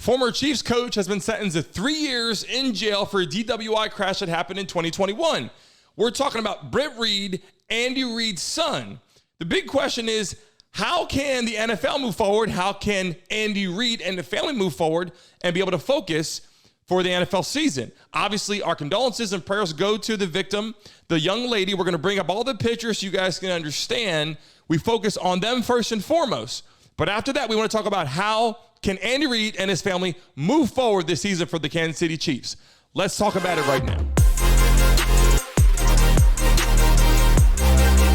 Former Chiefs coach has been sentenced to 3 years in jail for a DWI crash that happened in 2021. We're talking about Britt Reid, Andy Reid's son. The big question is, how can the NFL move forward? How can Andy Reid and the family move forward and be able to focus for the NFL season? Obviously, our condolences and prayers go to the victim, the young lady. We're going to bring up all the pictures so you guys can understand. We focus on them first and foremost. But after that, we want to talk about how can Andy Reid and his family move forward this season for the Kansas City Chiefs. Let's talk about it right now.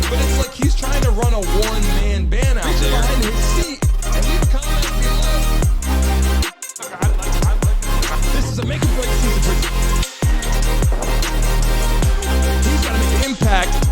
But it's like he's trying to run a one-man band out there behind his seat. And leave comments below. This is a make or break season for he's got to make an impact.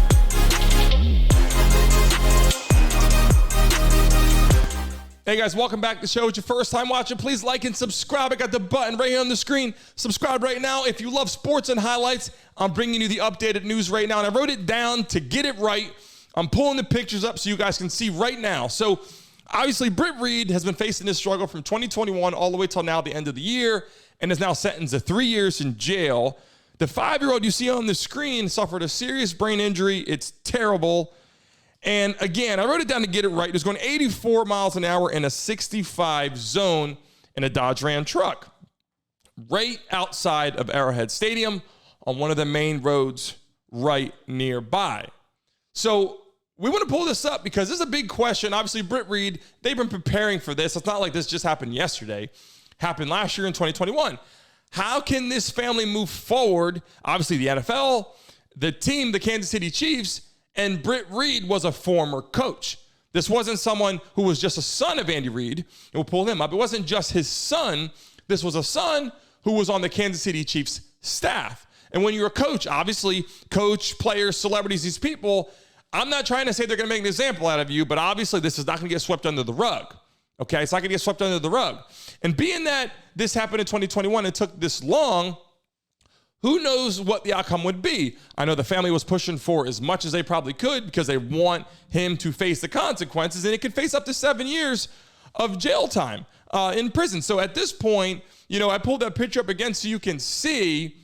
Hey guys, welcome back to the show. It's your first time watching. Please like and subscribe. I got the button right here on the screen. Subscribe right now. If you love sports and highlights, I'm bringing you the updated news right now. And I wrote it down to get it right. I'm pulling the pictures up so you guys can see right now. So obviously, Britt Reid has been facing this struggle from 2021 all the way till now, the end of the year, and is now sentenced to 3 years in jail. The 5-year-old you see on the screen suffered a serious brain injury. It's terrible. And again, I wrote it down to get it right. He was going 84 miles an hour in a 65 zone in a Dodge Ram truck right outside of Arrowhead Stadium on one of the main roads right nearby. So we want to pull this up because this is a big question. Obviously, Britt Reid, they've been preparing for this. It's not like this just happened yesterday. It happened last year in 2021. How can this family move forward? Obviously, the NFL, the team, the Kansas City Chiefs, and Britt Reid was a former coach. This wasn't someone who was just a son of Andy Reid. We'll pull him up. It wasn't just his son. This was a son who was on the Kansas City Chiefs staff. And when you're a coach, obviously, coach, players, celebrities, these people, I'm not trying to say they're going to make an example out of you, but obviously this is not going to get swept under the rug. Okay, it's not going to get swept under the rug. And being that this happened in 2021 and took this long, who knows what the outcome would be? I know the family was pushing for as much as they probably could because they want him to face the consequences, and it could face up to 7 years of jail time in prison. So at this point, you know, I pulled that picture up again so you can see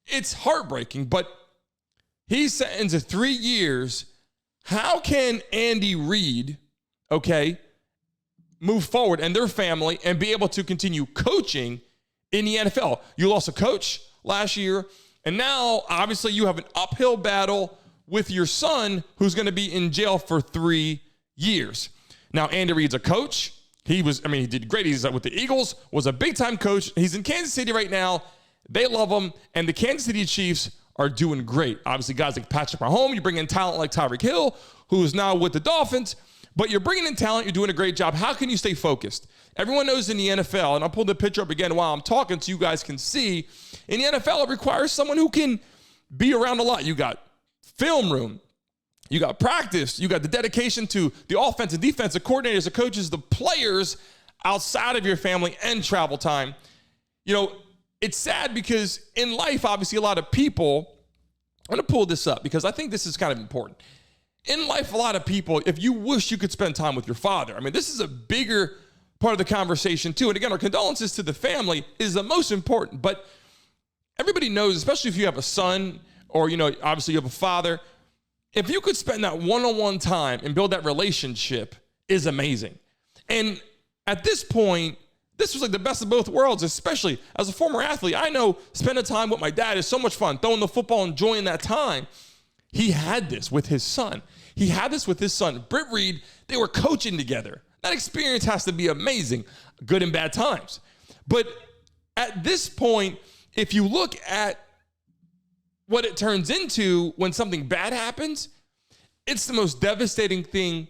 it's heartbreaking, but he's sentenced to 3 years. How can Andy Reid, okay, move forward and their family and be able to continue coaching in the NFL? You lost a coach last year, and now obviously you have an uphill battle with your son who's going to be in jail for 3 years. Now, Andy Reid's a coach. He did great. He's with the Eagles, was a big-time coach. He's in Kansas City right now. They love him, and the Kansas City Chiefs are doing great. Obviously, guys like Patrick Mahomes, you bring in talent like Tyreek Hill, who is now with the Dolphins, but you're bringing in talent. You're doing a great job. How can you stay focused? Everyone knows in the NFL, and I'll pull the picture up again while I'm talking so you guys can see, in the NFL, it requires someone who can be around a lot. You got film room, you got practice, you got the dedication to the offense and defensive coordinators, the coaches, the players outside of your family, and travel time. You know, it's sad because in life, obviously, a lot of people, I'm going to pull this up because I think this is kind of important. In life, a lot of people, if you wish you could spend time with your father, I mean, this is a bigger part of the conversation too. And again, our condolences to the family is the most important, but everybody knows, especially if you have a son or, you know, obviously you have a father, if you could spend that one-on-one time and build that relationship is amazing. And at this point, this was like the best of both worlds, especially as a former athlete. I know spending time with my dad is so much fun, throwing the football, enjoying that time. He had this with his son. He had this with his son. Britt Reid, they were coaching together. That experience has to be amazing, good and bad times. But at this point, if you look at what it turns into when something bad happens, it's the most devastating thing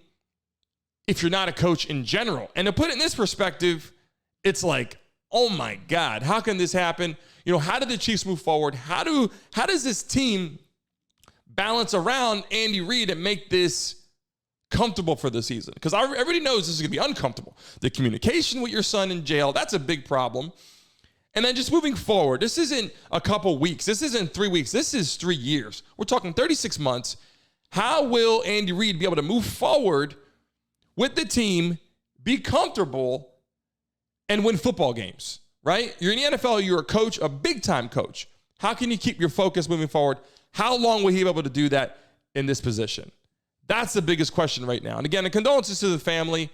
if you're not a coach in general. And to put it in this perspective, it's like, oh my God, how can this happen? You know, how did the Chiefs move forward? How does this team balance around Andy Reid and make this comfortable for the season? Because everybody knows this is going to be uncomfortable. The communication with your son in jail, that's a big problem. And then just moving forward, this isn't a couple weeks. This isn't 3 weeks. This is 3 years. We're talking 36 months. How will Andy Reid be able to move forward with the team, be comfortable, and win football games, right? You're in the NFL, you're a coach, a big-time coach. How can you keep your focus moving forward? How long will he be able to do that in this position? That's the biggest question right now. And again, the condolences to the family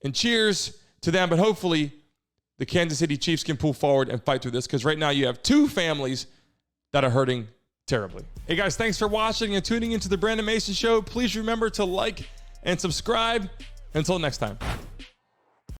and cheers to them, but hopefully the Kansas City Chiefs can pull forward and fight through this, because right now you have two families that are hurting terribly. Hey guys, thanks for watching and tuning into the Brandon Mason Show. Please remember to like and subscribe. Until next time.